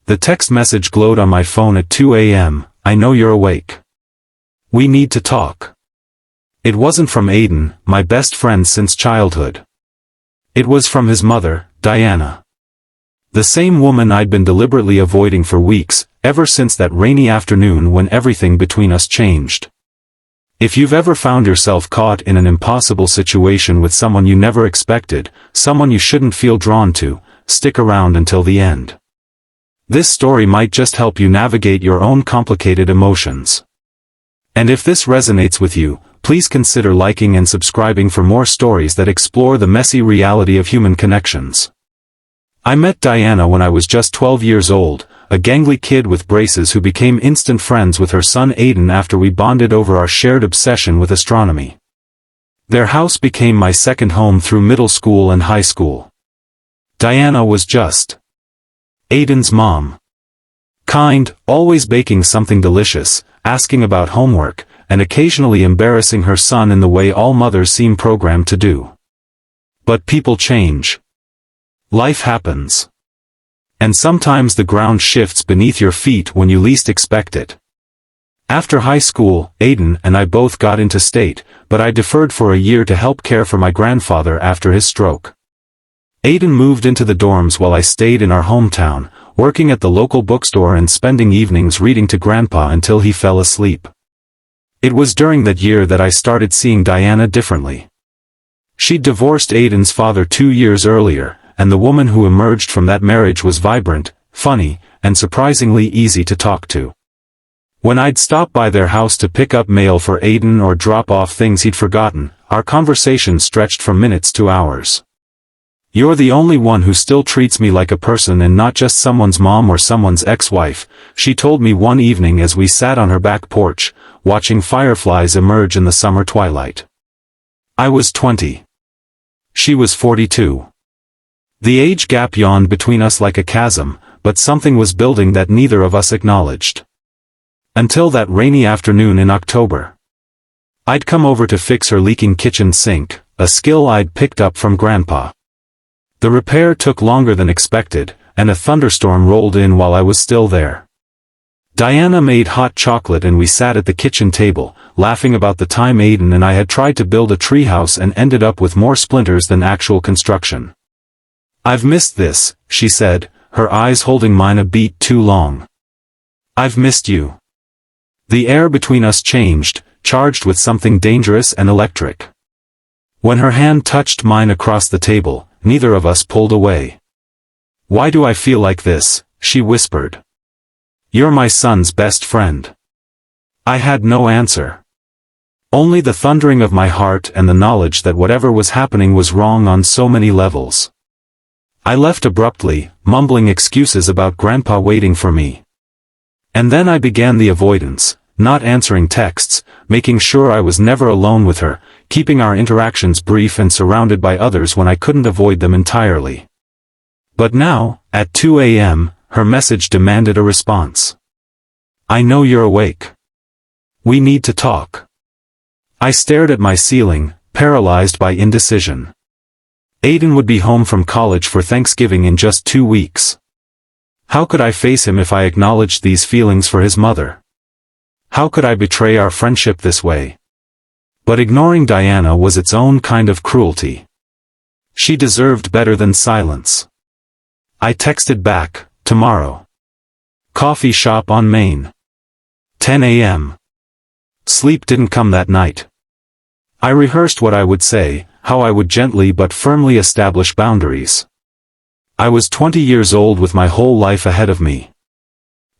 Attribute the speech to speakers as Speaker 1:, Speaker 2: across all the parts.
Speaker 1: The text message glowed on my phone at 2 a.m. I know you're awake. We need to talk. It wasn't from Aiden, my best friend since childhood. It was from his mother, Diana. The same woman I'd been deliberately avoiding for weeks, ever since that rainy afternoon when everything between us changed. If you've ever found yourself caught in an impossible situation with someone you never expected, someone you shouldn't feel drawn to, stick around until the end. This story might just help you navigate your own complicated emotions. And if this resonates with you, please consider liking and subscribing for more stories that explore the messy reality of human connections. I met Diana when I was just 12 years old, a gangly kid with braces who became instant friends with her son Aiden after we bonded over our shared obsession with astronomy. Their house became my second home through middle school and high school. Diana was just Aiden's mom. Kind, always baking something delicious, asking about homework, and occasionally embarrassing her son in the way all mothers seem programmed to do. But people change. Life happens. And sometimes the ground shifts beneath your feet when you least expect it. After high school, Aiden and I both got into state, but I deferred for a year to help care for my grandfather after his stroke. Aiden moved into the dorms while I stayed in our hometown, working at the local bookstore and spending evenings reading to Grandpa until he fell asleep. It was during that year that I started seeing Diana differently. She'd divorced Aiden's father 2 years earlier, and the woman who emerged from that marriage was vibrant, funny, and surprisingly easy to talk to. When I'd stop by their house to pick up mail for Aiden or drop off things he'd forgotten, our conversation stretched from minutes to hours. "You're the only one who still treats me like a person and not just someone's mom or someone's ex-wife," she told me one evening as we sat on her back porch, watching fireflies emerge in the summer twilight. I was 20. She was 42. The age gap yawned between us like a chasm, but something was building that neither of us acknowledged. Until that rainy afternoon in October. I'd come over to fix her leaking kitchen sink, a skill I'd picked up from Grandpa. The repair took longer than expected, and a thunderstorm rolled in while I was still there. Diana made hot chocolate and we sat at the kitchen table, laughing about the time Aiden and I had tried to build a treehouse and ended up with more splinters than actual construction. "I've missed this," she said, her eyes holding mine a beat too long. "I've missed you." The air between us changed, charged with something dangerous and electric. When her hand touched mine across the table, neither of us pulled away. "Why do I feel like this?" she whispered. "You're my son's best friend." I had no answer. Only the thundering of my heart and the knowledge that whatever was happening was wrong on so many levels. I left abruptly, mumbling excuses about Grandpa waiting for me. And then I began the avoidance, not answering texts, making sure I was never alone with her, keeping our interactions brief and surrounded by others when I couldn't avoid them entirely. But now, at 2 a.m., her message demanded a response. "I know you're awake. We need to talk." I stared at my ceiling, paralyzed by indecision. Aiden would be home from college for Thanksgiving in just 2 weeks. How could I face him if I acknowledged these feelings for his mother? How could I betray our friendship this way? But ignoring Diana was its own kind of cruelty. She deserved better than silence. I texted back, "Tomorrow. Coffee shop on Main. 10 a.m. Sleep didn't come that night. I rehearsed what I would say, how I would gently but firmly establish boundaries. I was 20 years old with my whole life ahead of me.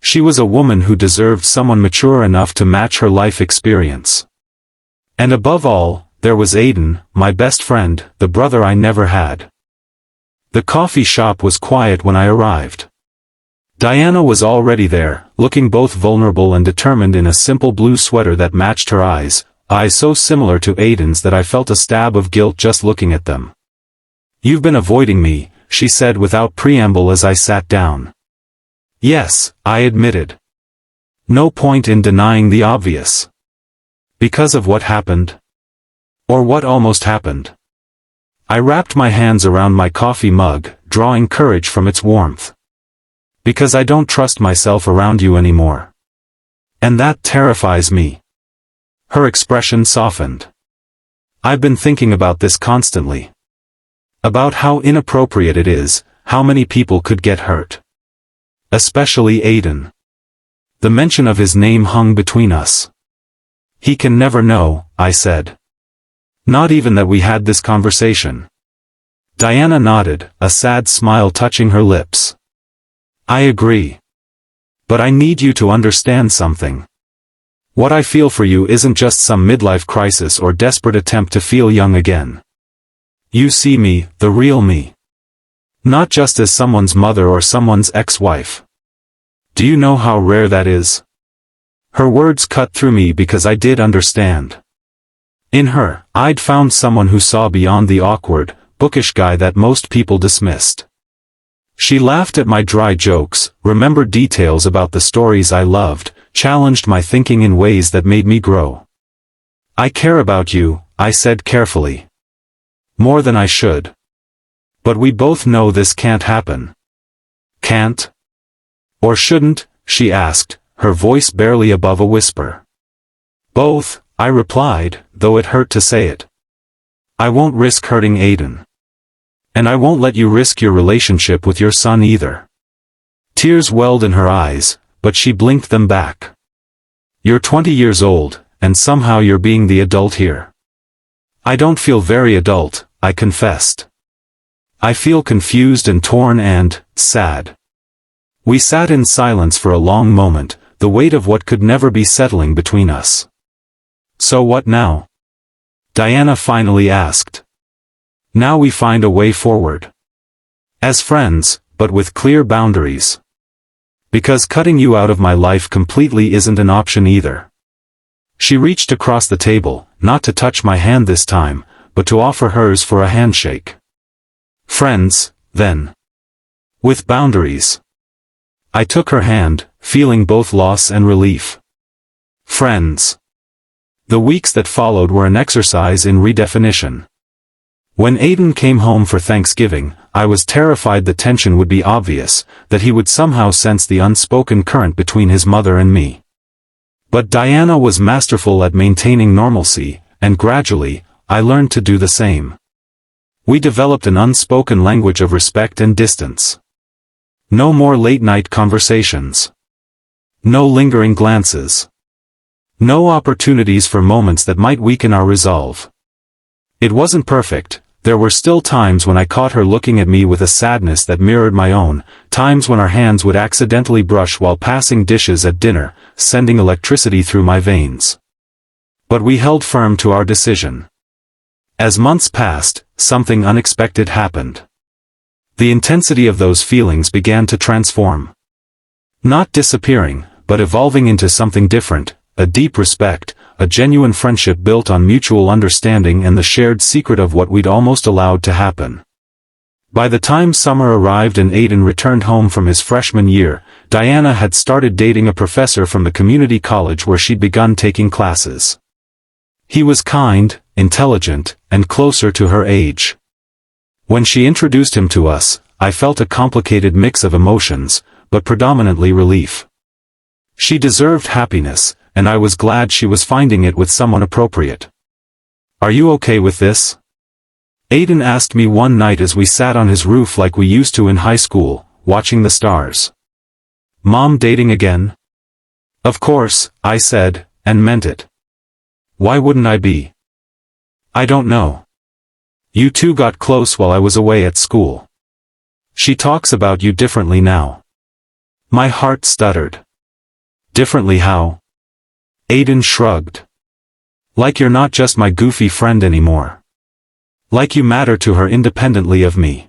Speaker 1: She was a woman who deserved someone mature enough to match her life experience. And above all, there was Aiden, my best friend, the brother I never had. The coffee shop was quiet when I arrived. Diana was already there, looking both vulnerable and determined in a simple blue sweater that matched her eyes so similar to Aiden's that I felt a stab of guilt just looking at them. "You've been avoiding me," she said without preamble as I sat down. "Yes," I admitted. No point in denying the obvious. Because of what happened? Or what almost happened? I wrapped my hands around my coffee mug, drawing courage from its warmth. Because I don't trust myself around you anymore. And that terrifies me. Her expression softened. I've been thinking about this constantly. About how inappropriate it is, how many people could get hurt. Especially Aiden. The mention of his name hung between us. He can never know, I said. Not even that we had this conversation. Diana nodded, a sad smile touching her lips. I agree. But I need you to understand something. What I feel for you isn't just some midlife crisis or desperate attempt to feel young again. You see me, the real me. Not just as someone's mother or someone's ex-wife. Do you know how rare that is? Her words cut through me because I did understand. In her, I'd found someone who saw beyond the awkward, bookish guy that most people dismissed. She laughed at my dry jokes, remembered details about the stories I loved, challenged my thinking in ways that made me grow. I care about you, I said carefully. More than I should. But we both know this can't happen. Can't? Or shouldn't? She asked, her voice barely above a whisper. Both, I replied, though it hurt to say it. I won't risk hurting Aiden. And I won't let you risk your relationship with your son either. Tears welled in her eyes, but she blinked them back. You're 20 years old, and somehow you're being the adult here. I don't feel very adult, I confessed. I feel confused and torn and sad. We sat in silence for a long moment, the weight of what could never be settling between us. So what now? Diana finally asked. Now we find a way forward. As friends, but with clear boundaries. Because cutting you out of my life completely isn't an option either. She reached across the table, not to touch my hand this time, but to offer hers for a handshake. Friends, then. With boundaries. I took her hand, feeling both loss and relief. Friends. The weeks that followed were an exercise in redefinition. When Aiden came home for Thanksgiving, I was terrified the tension would be obvious, that he would somehow sense the unspoken current between his mother and me. But Diana was masterful at maintaining normalcy, and gradually, I learned to do the same. We developed an unspoken language of respect and distance. No more late-night conversations. No lingering glances. No opportunities for moments that might weaken our resolve. It wasn't perfect. There were still times when I caught her looking at me with a sadness that mirrored my own, times when our hands would accidentally brush while passing dishes at dinner, sending electricity through my veins. But we held firm to our decision. As months passed, something unexpected happened. The intensity of those feelings began to transform. Not disappearing, but evolving into something different, a deep respect, a genuine friendship built on mutual understanding and the shared secret of what we'd almost allowed to happen. By the time summer arrived and Aiden returned home from his freshman year, Diana had started dating a professor from the community college where she'd begun taking classes. He was kind, intelligent, and closer to her age. When she introduced him to us, I felt a complicated mix of emotions, but predominantly relief. She deserved happiness, and I was glad she was finding it with someone appropriate. Are you okay with this? Aiden asked me one night as we sat on his roof like we used to in high school, watching the stars. Mom dating again? Of course, I said, and meant it. Why wouldn't I be? I don't know. You two got close while I was away at school. She talks about you differently now. My heart stuttered. Differently how? Aiden shrugged. Like you're not just my goofy friend anymore. Like you matter to her independently of me.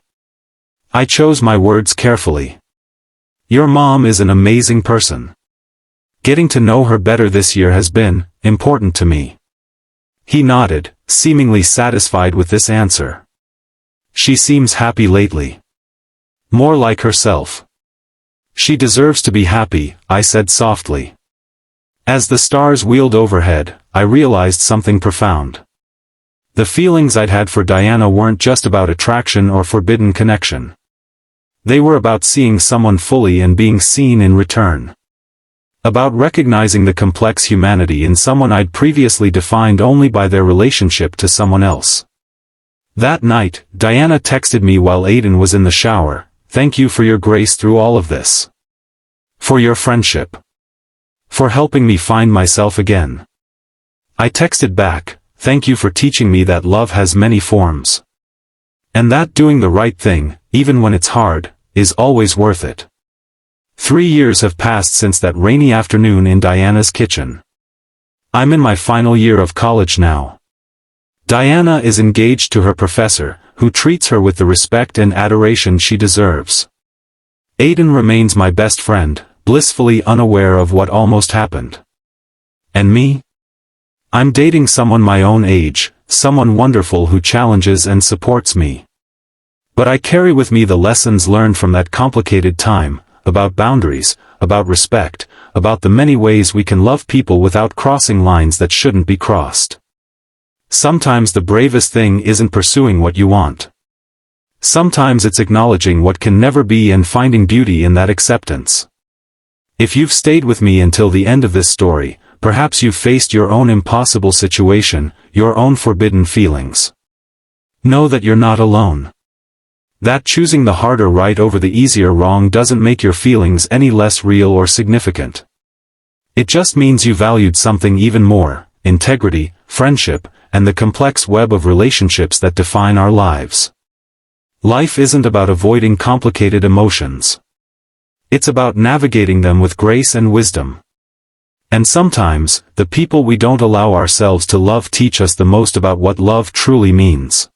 Speaker 1: I chose my words carefully. Your mom is an amazing person. Getting to know her better this year has been important to me. He nodded, seemingly satisfied with this answer. She seems happy lately. More like herself. She deserves to be happy, I said softly. As the stars wheeled overhead, I realized something profound. The feelings I'd had for Diana weren't just about attraction or forbidden connection. They were about seeing someone fully and being seen in return. About recognizing the complex humanity in someone I'd previously defined only by their relationship to someone else. That night, Diana texted me while Aiden was in the shower, "Thank you for your grace through all of this. For your friendship. For helping me find myself again." I texted back, "Thank you for teaching me that love has many forms. And that doing the right thing, even when it's hard, is always worth it." 3 years have passed since that rainy afternoon in Diana's kitchen. I'm in my final year of college now. Diana is engaged to her professor, who treats her with the respect and adoration she deserves. Aiden remains my best friend, blissfully unaware of what almost happened. And me? I'm dating someone my own age, someone wonderful who challenges and supports me. But I carry with me the lessons learned from that complicated time, about boundaries, about respect, about the many ways we can love people without crossing lines that shouldn't be crossed. Sometimes the bravest thing isn't pursuing what you want. Sometimes it's acknowledging what can never be and finding beauty in that acceptance. If you've stayed with me until the end of this story, perhaps you've faced your own impossible situation, your own forbidden feelings. Know that you're not alone. That choosing the harder right over the easier wrong doesn't make your feelings any less real or significant. It just means you valued something even more, integrity, friendship, and the complex web of relationships that define our lives. Life isn't about avoiding complicated emotions. It's about navigating them with grace and wisdom. And sometimes, the people we don't allow ourselves to love teach us the most about what love truly means.